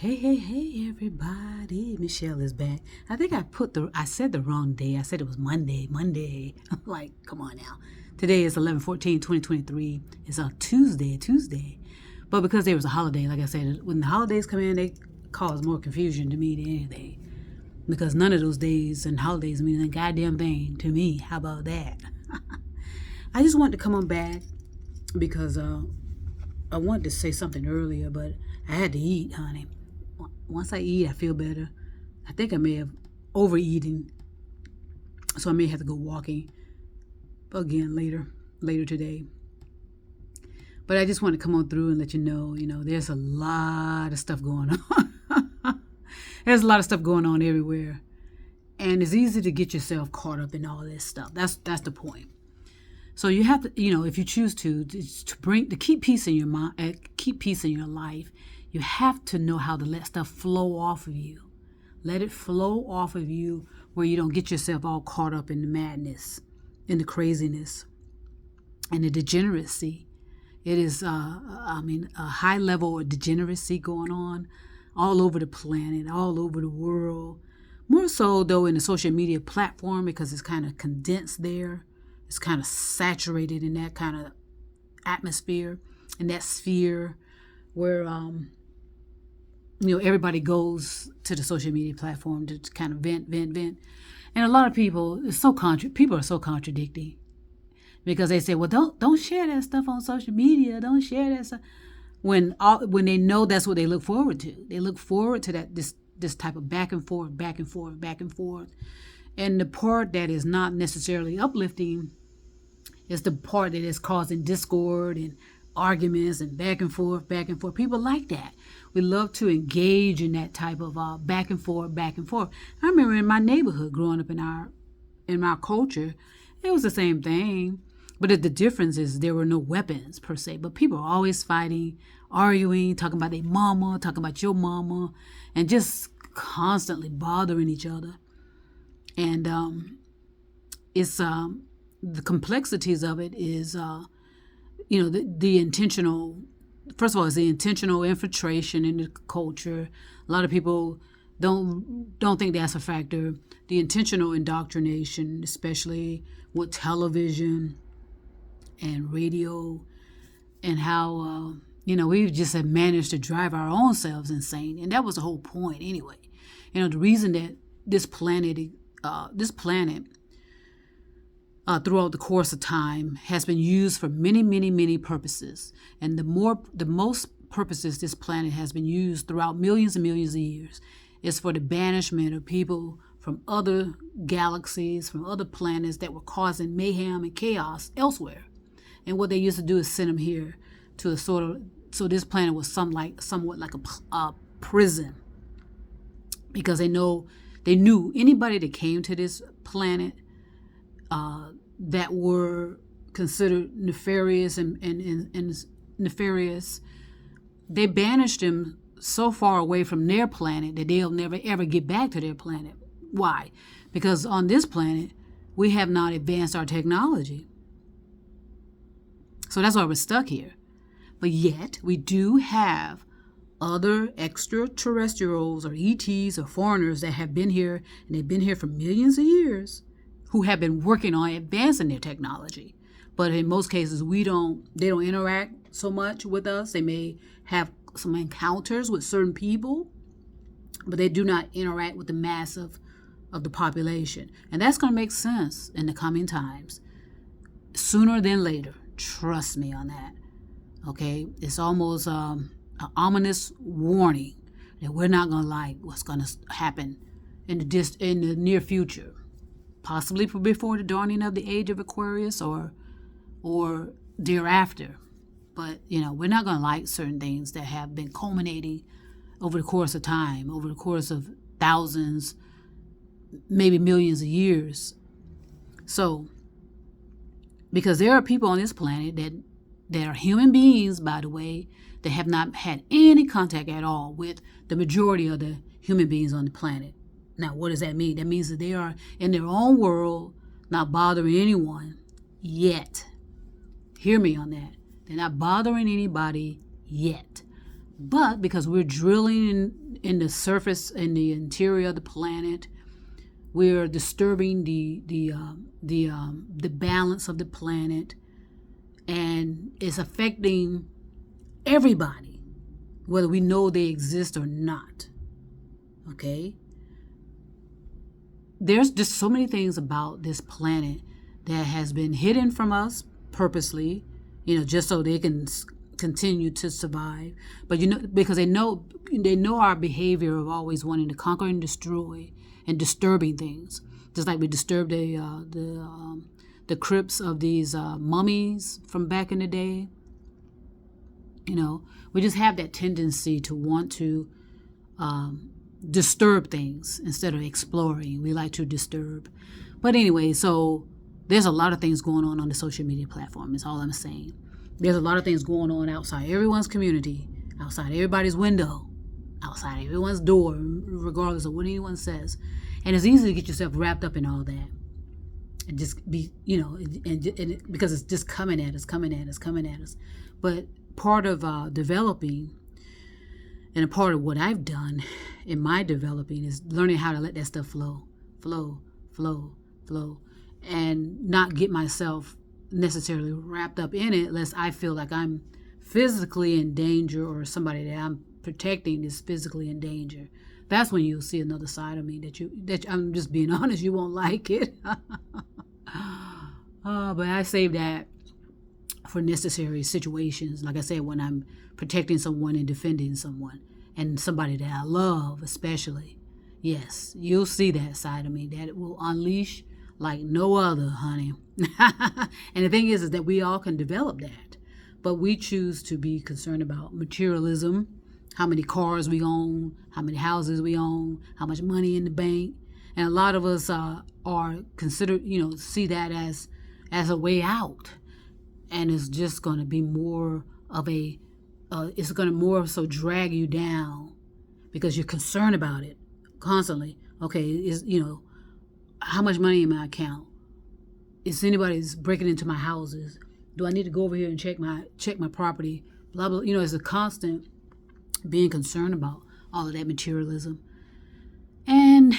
Hey, everybody. Michelle is back. I think I said the wrong day. I said it was Monday. I'm like, come on now. Today is 11/14/2023. It's a Tuesday. But because there was a holiday, like I said, when the holidays come in, they cause more confusion to me than anything. Because none of those days and holidays mean a goddamn thing to me. How about that? I just wanted to come on back because I wanted to say something earlier, but I had to eat, honey. Once I eat, I feel better. I think I may have overeaten, so I may have to go walking again later today. But I just want to come on through and let you know, there's a lot of stuff going on. There's a lot of stuff going on everywhere. And it's easy to get yourself caught up in all this stuff. That's the point. So you have to, if you choose to keep peace in your mind, keep peace in your life, you have to know how to let stuff flow off of you. Let it flow off of you where you don't get yourself all caught up in the madness, in the craziness, and the degeneracy. It is, a high level of degeneracy going on all over the planet, all over the world. More so, though, in the social media platform because it's kind of condensed there. It's kind of saturated in that kind of atmosphere, in that sphere where, everybody goes to the social media platform to kind of vent. And a lot of people, people are so contradicting because they say, well, don't share that stuff on social media. Don't share that stuff. When they know that's what they look forward to. They look forward to this type of back and forth. And the part that is not necessarily uplifting is the part that is causing discord and arguments and back and forth. People like that. We love to engage in that type of back and forth. I remember in my neighborhood growing up in our culture, it was the same thing. But the difference is there were no weapons per se. But people are always fighting, arguing, talking about their mama, talking about your mama, and just constantly bothering each other. And it's the complexities of it is, the intentional. First of all, it's the intentional infiltration in the culture. A lot of people don't think that's a factor. The intentional indoctrination, especially with television and radio, and how we've just have managed to drive our own selves insane. And that was the whole point anyway. The reason that this planet throughout the course of time has been used for many purposes. And the most purposes this planet has been used throughout millions and millions of years is for the banishment of people from other galaxies, from other planets that were causing mayhem and chaos elsewhere. And what they used to do is send them here to so this planet was somewhat like a prison, because they knew anybody that came to this planet that were considered nefarious and nefarious, they banished them so far away from their planet that they'll never ever get back to their planet. Why? Because on this planet, we have not advanced our technology. So that's why we're stuck here. But yet, we do have other extraterrestrials or ETs or foreigners that have been here, and they've been here for millions of years, who have been working on advancing their technology. But in most cases, they don't interact so much with us. They may have some encounters with certain people, but they do not interact with the mass of the population. And that's going to make sense in the coming times. Sooner than later. Trust me on that. Okay? It's almost an ominous warning that we're not going to like what's going to happen in the near future. Possibly before the dawning of the age of Aquarius or thereafter. But, we're not going to like certain things that have been culminating over the course of time, over the course of thousands, maybe millions of years. So, because there are people on this planet that are human beings, by the way, that have not had any contact at all with the majority of the human beings on the planet. Now, what does that mean? That means that they are in their own world, not bothering anyone yet. Hear me on that. They're not bothering anybody yet. But because we're drilling in the surface, in the interior of the planet, we're disturbing the balance of the planet, and it's affecting everybody, whether we know they exist or not. Okay? There's just so many things about this planet that has been hidden from us purposely, just so they can continue to survive. But because they know our behavior of always wanting to conquer and destroy and disturbing things, just like we disturbed the crypts of these mummies from back in the day. We just have that tendency to want to disturb things instead of exploring. We like to disturb. But anyway, so there's a lot of things going on the social media platform, is all I'm saying. There's a lot of things going on outside everyone's community, outside everybody's window, outside everyone's door, regardless of what anyone says. And it's easy to get yourself wrapped up in all that and just be, because it's just coming at us. But part of developing, and a part of what I've done in my developing, is learning how to let that stuff flow, and not get myself necessarily wrapped up in it, unless I feel like I'm physically in danger, or somebody that I'm protecting is physically in danger. That's when you'll see another side of me that I'm just being honest, you won't like it. But I save that for necessary situations. Like I said, when I'm protecting someone and defending someone, and somebody that I love especially. Yes, you'll see that side of me that it will unleash like no other, honey. And the thing is that we all can develop that, but we choose to be concerned about materialism, how many cars we own, how many houses we own, how much money in the bank. And a lot of us are considered, see that as a way out. And it's just going to be more of it's going to more so drag you down, because you're concerned about it constantly. Okay, how much money in my account? Is anybody's breaking into my houses? Do I need to go over here and check my property? Blah, blah. It's a constant being concerned about all of that materialism. And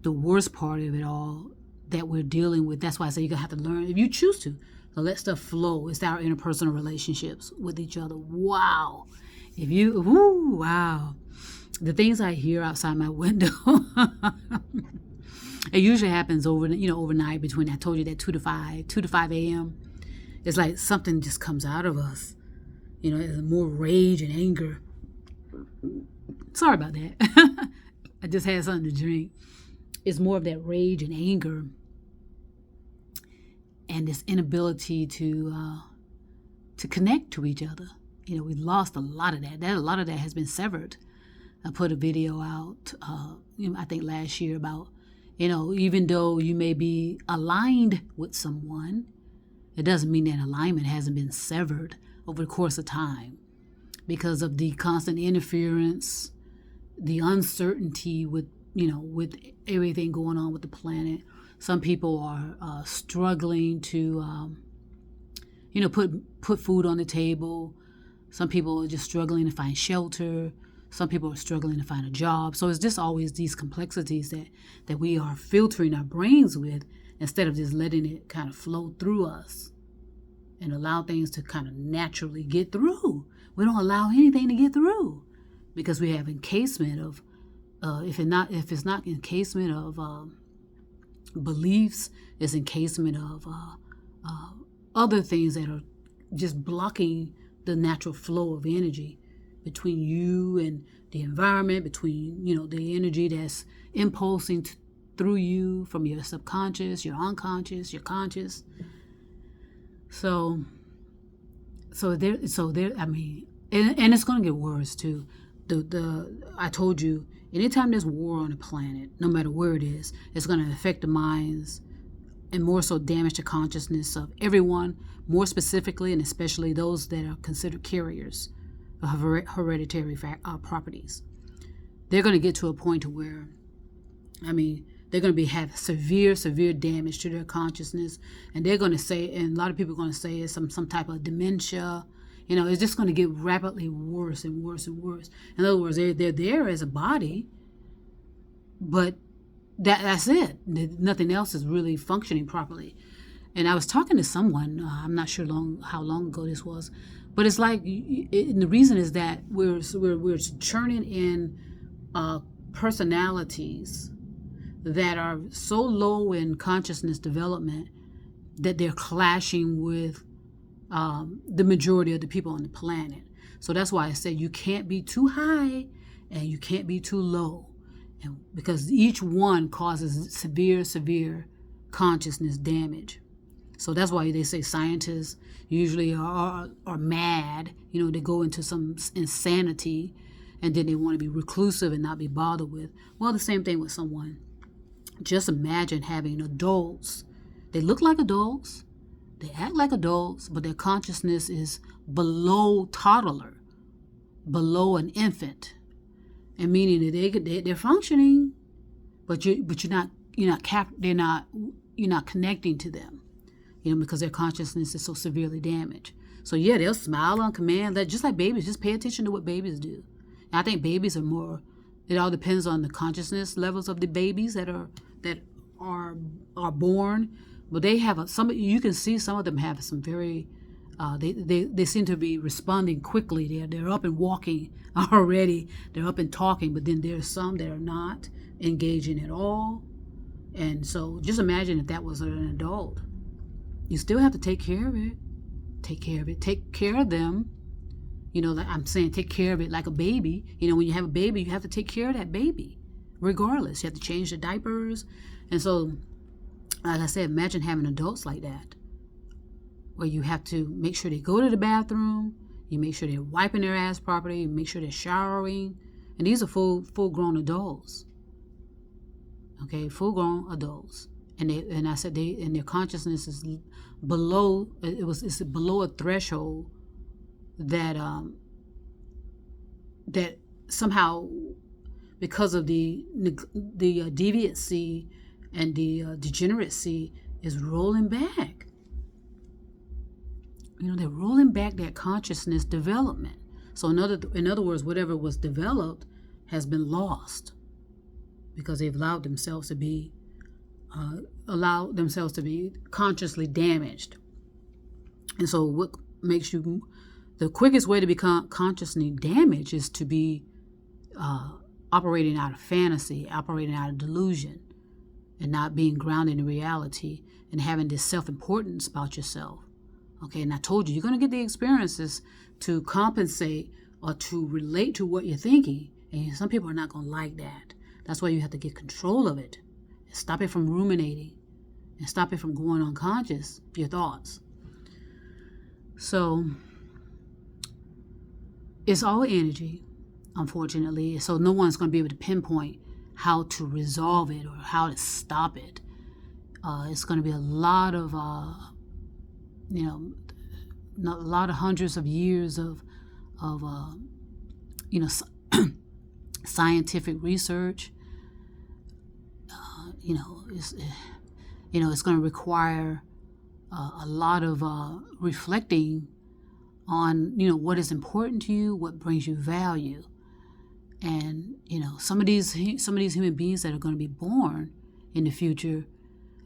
the worst part of it all that we're dealing with, that's why I say you're going to have to learn, if you choose to let stuff flow. It's our interpersonal relationships with each other. Wow. Wow. The things I hear outside my window, it usually happens overnight between, I told you, that 2 to 5 a.m. It's like something just comes out of us. It's more rage and anger. Sorry about that. I just had something to drink. It's more of that rage and anger, and this inability to connect to each other. We lost a lot of that. A lot of that has been severed. I put a video out, I think last year, about, even though you may be aligned with someone, it doesn't mean that alignment hasn't been severed over the course of time, because of the constant interference, the uncertainty with everything going on with the planet. Some people are struggling to, put food on the table. Some people are just struggling to find shelter. Some people are struggling to find a job. So it's just always these complexities that we are filtering our brains with, instead of just letting it kind of flow through us and allow things to kind of naturally get through. We don't allow anything to get through, because we have encasement of, if it's not encasement of beliefs, it's encasement of other things that are just blocking the natural flow of energy between you and the environment, between the energy that's impulsing through you from your subconscious, your unconscious, your conscious. So there. I mean, and it's going to get worse too. I told you, anytime there's war on the planet, no matter where it is, it's going to affect the minds, and more so damage the consciousness of everyone, more specifically and especially those that are considered carriers of hereditary properties. They're going to get to a point to where, they're going to have severe damage to their consciousness, and they're going to say, and a lot of people are going to say it's some type of dementia. It's just going to get rapidly worse and worse and worse. In other words, they're there as a body, but that's it. Nothing else is really functioning properly. And I was talking to someone, I'm not sure how long ago this was, but it's like, and the reason is that we're churning in personalities that are so low in consciousness development that they're clashing with the majority of the people on the planet. So that's why I said you can't be too high and you can't be too low, because each one causes severe consciousness damage. So that's why they say scientists usually are mad. They go into some insanity, and then they want to be reclusive and not be bothered with. Well, the same thing with someone. Just imagine having adults. They look like adults, they act like adults, but their consciousness is below toddler, below an infant, and meaning that they're functioning, but you're not connecting to them. Because their consciousness is so severely damaged. So yeah, they'll smile on command, just like babies. Just pay attention to what babies do. And I think babies are more. It all depends on the consciousness levels of the babies that are born. But they have some. You can see some of them have some very. They seem to be responding quickly. They're up and walking already. They're up and talking. But then there's some that are not engaging at all. And so just imagine if that was an adult. You still have to take care of it. Take care of them. Like I'm saying, take care of it like a baby. When you have a baby, you have to take care of that baby, regardless. You have to change the diapers. And so, like I said, imagine having adults like that, where you have to make sure they go to the bathroom, you make sure they're wiping their ass properly, you make sure they're showering. And these are full-grown adults. Okay, full-grown adults. And I said and their consciousness is below. It's below a threshold that that somehow, because of the deviancy and the degeneracy, is rolling back. They're rolling back that consciousness development. So in other words, whatever was developed has been lost because they've allowed themselves to be consciously damaged. And so what makes the quickest way to become consciously damaged is to be operating out of fantasy, operating out of delusion, and not being grounded in reality, and having this self-importance about yourself. Okay, and I told you, you're going to get the experiences to compensate or to relate to what you're thinking, and some people are not going to like that. That's why you have to get control of it. Stop it from ruminating, and stop it from going unconscious, your thoughts. So it's all energy, unfortunately. So no one's going to be able to pinpoint how to resolve it or how to stop it. It's going to be a lot of, hundreds of years of scientific research. It's going to require a lot of reflecting on, what is important to you, what brings you value. And, some of these human beings that are going to be born in the future,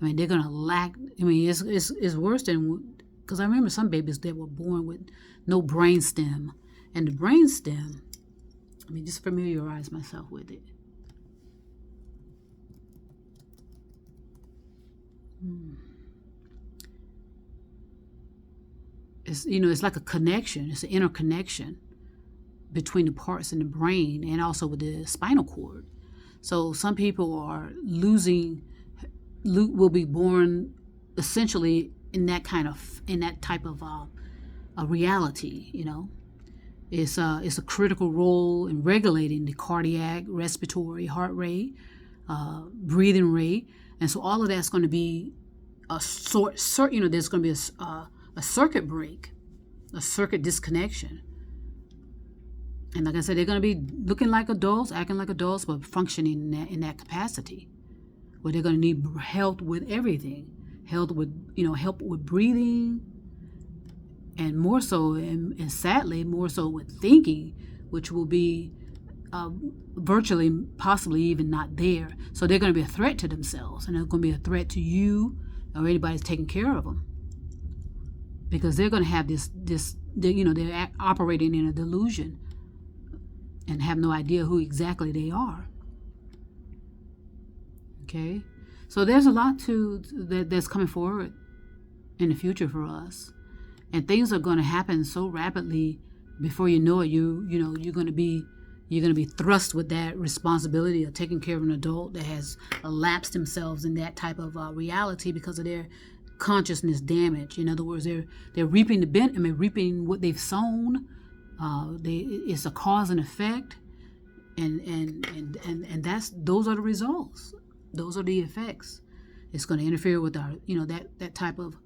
they're going to lack, it's worse than, because I remember some babies that were born with no brain stem. And the brain stem, just familiarize myself with it. It's like a connection. It's an interconnection between the parts in the brain and also with the spinal cord. So some people will be born essentially in that type of a reality. It's a critical role in regulating the cardiac, respiratory, heart rate, breathing rate. And so all of that's going to be there's going to be a circuit break, a circuit disconnection. And like I said, they're going to be looking like adults, acting like adults, but functioning in that capacity, where they're going to need help with everything, help with breathing, and more so, and sadly, more so with thinking, which will be virtually, possibly even not there. So they're going to be a threat to themselves, and they're going to be a threat to you or anybody that's taking care of them, because they're going to have they're operating in a delusion and have no idea who exactly they are. Okay, so there's a lot that's coming forward in the future for us, and things are going to happen so rapidly. Before you know it, you're going to be thrust with that responsibility of taking care of an adult that has elapsed themselves in that type of reality because of their consciousness damage. In other words, they're reaping reaping what they've sown. It's a cause and effect, and those are the results. Those are the effects. It's going to interfere with our, that type of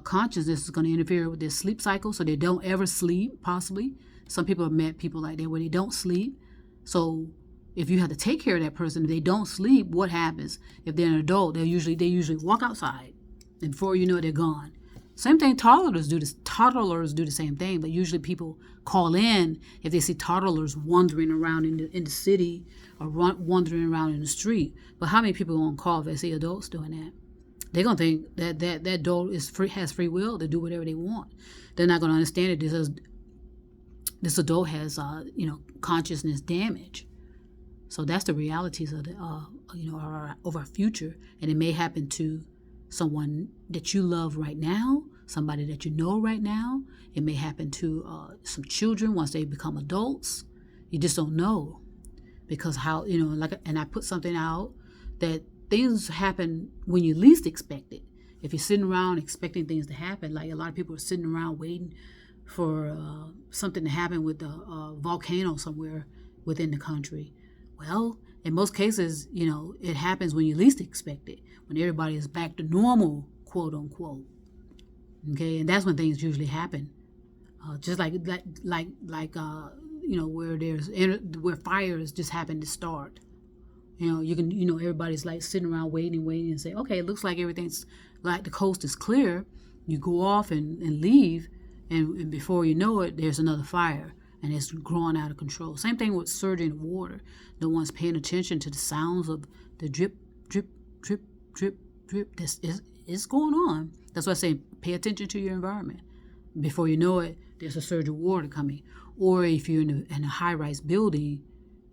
consciousness is going to interfere with their sleep cycle, so they don't ever sleep. Possibly, some people have met people like that where they don't sleep. So if you have to take care of that person, if they don't sleep, what happens? If they're an adult, they usually walk outside, and before you know it, they're gone. Same thing, toddlers do this. Toddlers do the same thing, but usually people call in if they see toddlers wandering around in the city or wandering around in the street. But how many people won't call if they see adults doing that? They're gonna think that adult has free will to do whatever they want. They're not gonna understand that this adult has consciousness damage. So that's the realities of of our future, and it may happen to someone that you love right now, somebody that you know right now. It may happen to some children once they become adults. You just don't know, because and I put something out that things happen when you least expect it. If you're sitting around expecting things to happen, like a lot of people are sitting around waiting for something to happen with a volcano somewhere within the country. Well, in most cases, it happens when you least expect it, when everybody is back to normal, quote unquote. Okay, and that's when things usually happen. Just like where fires just happen to start. Everybody's like sitting around waiting and say, okay, it looks like everything's like the coast is clear. You go off and leave, and before you know it, there's another fire, and it's growing out of control. Same thing with surging water. No one's paying attention to the sounds of the drip, drip, drip, drip, drip. This is going on. That's why I say pay attention to your environment. Before you know it, there's a surge of water coming. Or if you're in a high-rise building,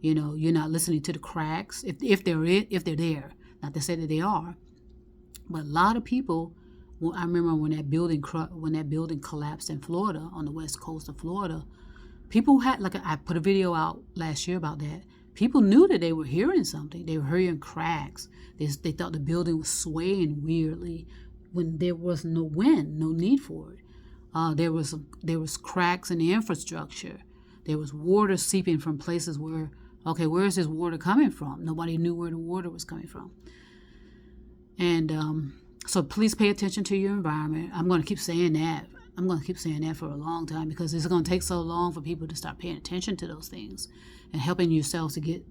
you're not listening to the cracks if they're there. Not to say that they are, but a lot of people. Well, I remember when that building collapsed in Florida, on the west coast of Florida. People had, I put a video out last year about that. People knew that they were hearing something. They were hearing cracks. They thought the building was swaying weirdly when there was no wind, no need for it. There was cracks in the infrastructure. There was water seeping from places where, okay, where is this water coming from? Nobody knew where the water was coming from. And so please pay attention to your environment. I'm going to keep saying that. I'm going to keep saying that for a long time, because it's going to take so long for people to start paying attention to those things and helping yourselves to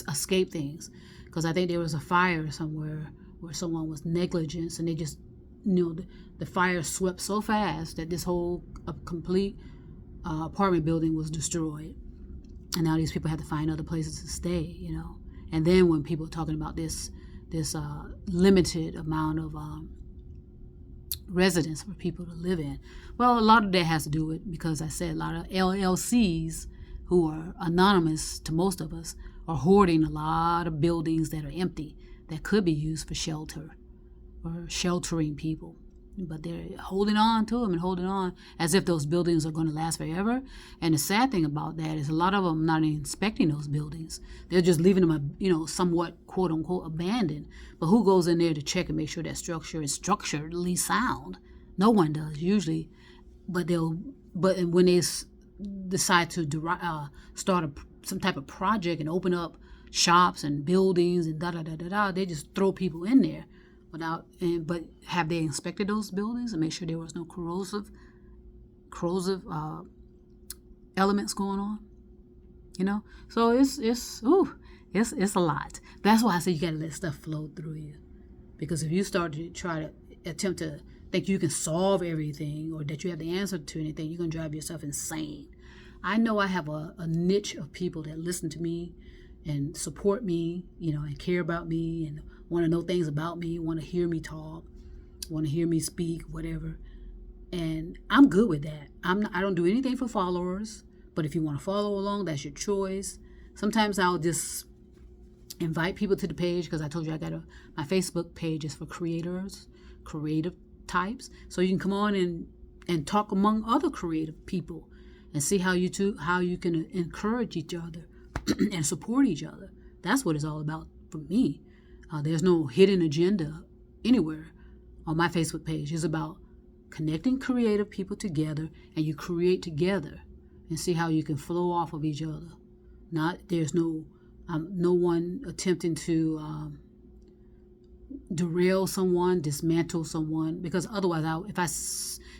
escape things. Because I think there was a fire somewhere where someone was negligent, and they just, the fire swept so fast that this whole complete apartment building was destroyed. And now these people have to find other places to stay, And then when people are talking about this limited amount of residence for people to live in. Well, a lot of that has to do with, because I said a lot of LLCs who are anonymous to most of us are hoarding a lot of buildings that are empty that could be used for shelter or sheltering people. But they're holding on to them and holding on as if those buildings are going to last forever. And the sad thing about that is a lot of them not inspecting those buildings. They're just leaving them, somewhat, quote unquote, abandoned. But who goes in there to check and make sure that structure is structurally sound? No one does usually. But when they decide to start some type of project and open up shops and buildings and they just throw people in there. But have they inspected those buildings and made sure there was no corrosive elements going on? So it's a lot. That's why I say you gotta let stuff flow through you, because if you start to try to attempt to think you can solve everything or that you have the answer to anything, you're going to drive yourself insane. I know I have a niche of people that listen to me and support me, and care about me and want to know things about me, want to hear me talk, want to hear me speak, whatever. And I'm good with that. I don't do anything for followers, but if you want to follow along, that's your choice. Sometimes I'll just invite people to the page because I told you I got my Facebook page is for creators, creative types. So you can come on and talk among other creative people and see how you can encourage each other and support each other. That's what it's all about for me. There's no hidden agenda anywhere on my Facebook page. It's about connecting creative people together, and you create together and see how you can flow off of each other. There's no one attempting to derail someone, dismantle someone, because otherwise,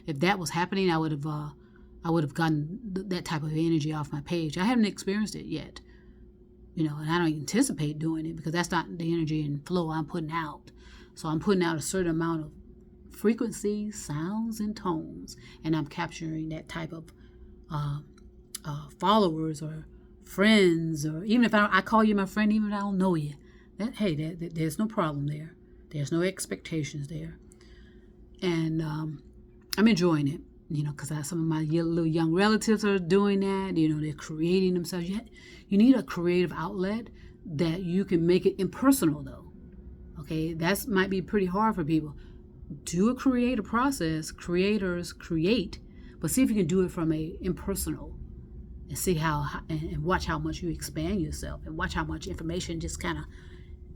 if that was happening, I would have gotten that type of energy off my page. I haven't experienced it yet, and I don't anticipate doing it because that's not the energy and flow I'm putting out. So I'm putting out a certain amount of frequencies, sounds, and tones, and I'm capturing that type of followers or friends, or even if I call you my friend, even if I don't know you, there's no problem there. There's no expectations there, and I'm enjoying it. Because some of my little young relatives are doing that. They're creating themselves. You need a creative outlet that you can make it impersonal, though. Okay, that might be pretty hard for people. Do a creative process. Creators create, but see if you can do it from a impersonal, and see and watch how much you expand yourself, and watch how much information just kind of,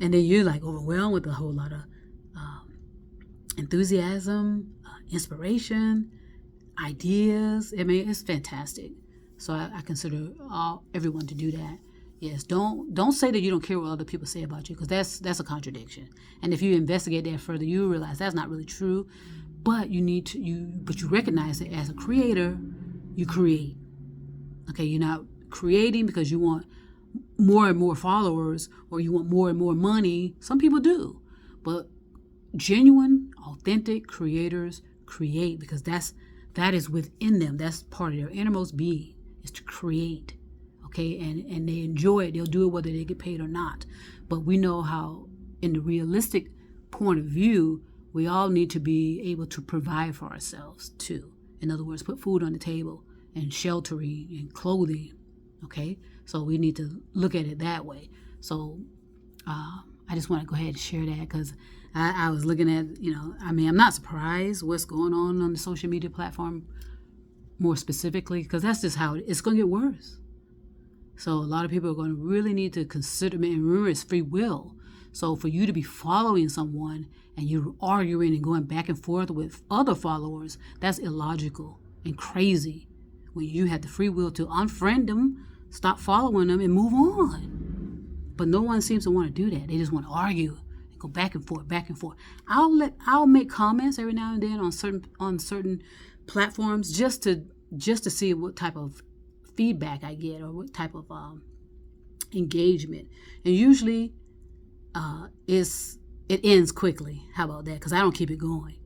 and then you're like overwhelmed with a whole lot of enthusiasm, inspiration, ideas. I mean, it's fantastic. So I consider everyone to do that. Yes, don't say that you don't care what other people say about you, because that's a contradiction. And if you investigate that further, you realize that's not really true. But you recognize that as a creator, you create. Okay, you're not creating because you want more and more followers or you want more and more money. Some people do, but genuine, authentic creators create because that is within them. That's part of their innermost being, is to create. Okay, and they enjoy it. They'll do it whether they get paid or not. But we know how, in the realistic point of view, we all need to be able to provide for ourselves too. In other words, put food on the table and sheltering and clothing. Okay, so we need to look at it that way. So I just want to go ahead and share that because I was looking at, I'm not surprised what's going on the social media platform more specifically, because that's just how it's going to get worse. So a lot of people are going to really need to consider, and remember, it's free will. So for you to be following someone and you're arguing and going back and forth with other followers, that's illogical and crazy. When you have the free will to unfriend them, stop following them, and move on. But no one seems to want to do that. They just want to argue and go back and forth, back and forth. I'll make comments every now and then on certain platforms just to see what type of feedback I get or what type of engagement. And usually it ends quickly. How about that? Because I don't keep it going.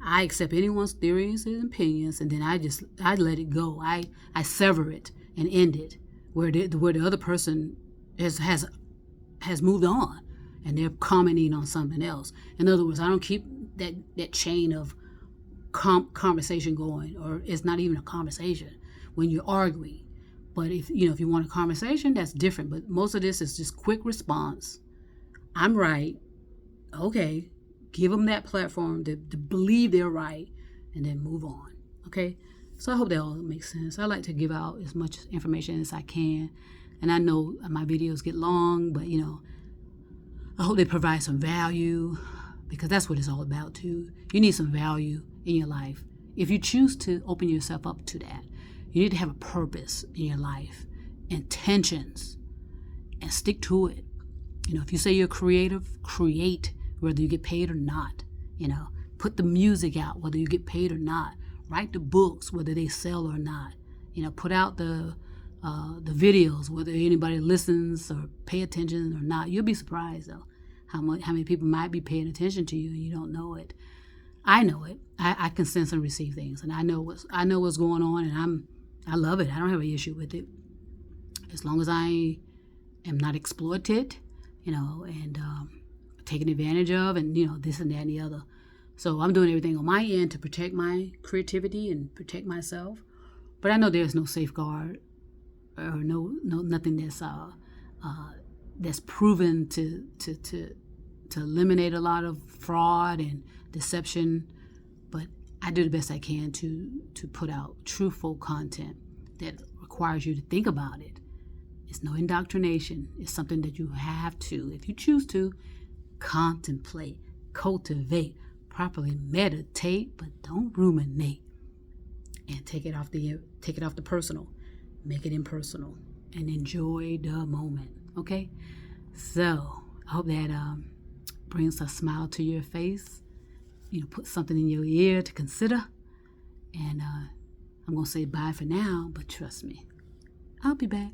I accept anyone's theories and opinions, and then I let it go. I sever it and end it where the other person has moved on and they're commenting on something else. In other words, I don't keep that chain of conversation going, or it's not even a conversation when you're arguing. But if you want a conversation, that's different. But most of this is just quick response. I'm right. Okay. Give them that platform to believe they're right, and then move on. Okay? So I hope that all makes sense. I like to give out as much information as I can. And I know my videos get long, but, I hope they provide some value, because that's what it's all about, too. You need some value in your life. If you choose to open yourself up to that, you need to have a purpose in your life, intentions, and stick to it. If you say you're creative, create, whether you get paid or not. Put the music out, whether you get paid or not. Write the books, whether they sell or not. Put out the videos, whether anybody listens or pay attention or not. You'll be surprised, though, how many people might be paying attention to you and you don't know it. I know it. I can sense and receive things, and I know what's going on, and I love it. I don't have an issue with it, as long as I am not exploited, and taken advantage of, and this and that and the other. So I'm doing everything on my end to protect my creativity and protect myself. But I know there's no safeguard or nothing that's proven to eliminate a lot of fraud and deception. But I do the best I can to put out truthful content that requires you to think about it. It's no indoctrination. It's something that you have to, if you choose to, contemplate, cultivate, properly meditate, but don't ruminate. And take it off the personal, make it impersonal, and enjoy the moment. Okay, so I hope that brings a smile to your face. Put something in your ear to consider. And I'm gonna say bye for now, but trust me, I'll be back.